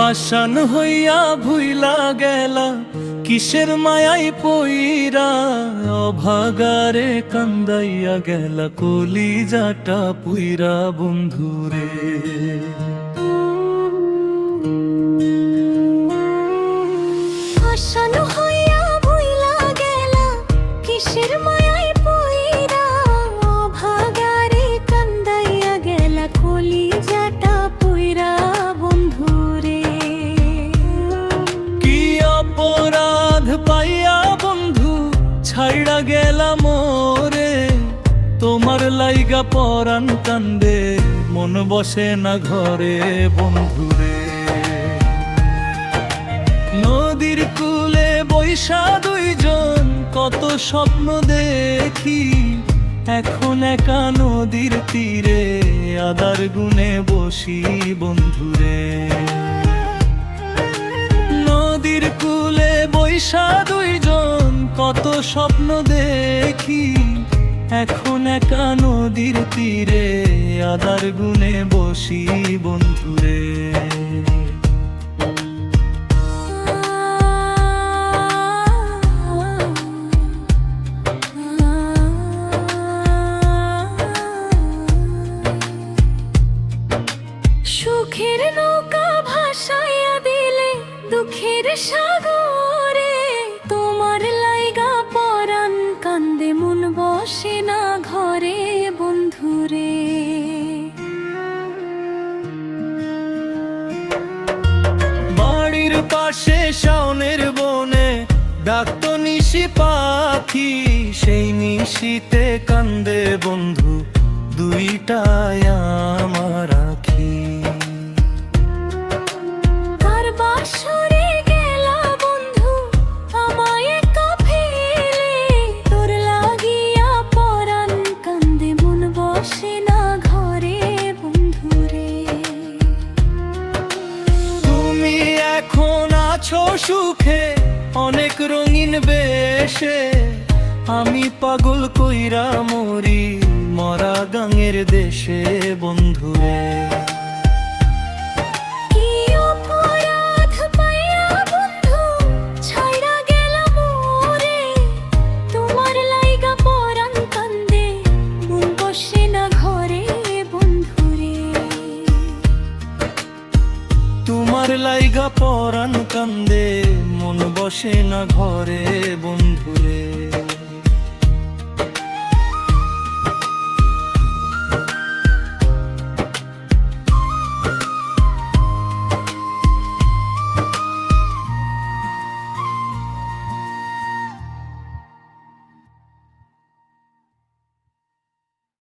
পাষাণ হইয়া ভুইলা গেলা কিসের মায়াই পইরা, অভাগারে কান্দাইয়া গেলা কলিজাটা পুইরা বন্ধুরে। পাষাণ হইয়া ভুইলা গেলা কিসের মায়াই পইরা, অভাগারে কান্দাইয়া গেলা কলিজাটা পুইরা বন্ধুরে। কি অপরাধ পাইয়া বন্ধু ছাইড়া গেলা মোরে, তোমার লাইগা পরাণ কান্দে মন বসে না ঘরে বন্ধুরে। নদীর কূলে বৈশা দুইজন কত স্বপ্ন দেখি, এখন একা নদীর তীরে আদার গুনে বসি বন্ধুরে। নদীর কূলে বৈশা দুইজন কত স্বপ্ন দেখি, এখন একা নদীর তীরে আদার গুনে বসি বন্ধুরে। সুখের নৌকা ভাসাইয়া দিলে দুঃখের সাগরে, তোমার লাইগা পরাণ কান্দে মন বসে না ঘরে বন্ধুরে। বাড়ির পাশে শাওনের বনে ডাকতো নিশি পাখি, সেই নিশিতে কান্দে বন্ধু দুইটায় আমার আখি। কার বাসরে গেলা বন্ধু আমায় একা ফেলে, তোর লাগিয়া পরাণ কান্দে মন বসে না ঘরে বন্ধুরে। তুমি এখন আছো সুখে অনেক রঙিন বেশে, আমি পাগল কইরা মরি মরা গাঙের দেশে বন্ধুরে। কি অপরাধ পাইয়া বন্ধু ছাইড়া গেলা মোরে, তোমার লাইগা পরাণ কান্দে মন বসে না ঘরে বন্ধুরে। তোমার লাইগা পরাণ কান্দে মন বসে না ঘরে বন্ধুরে।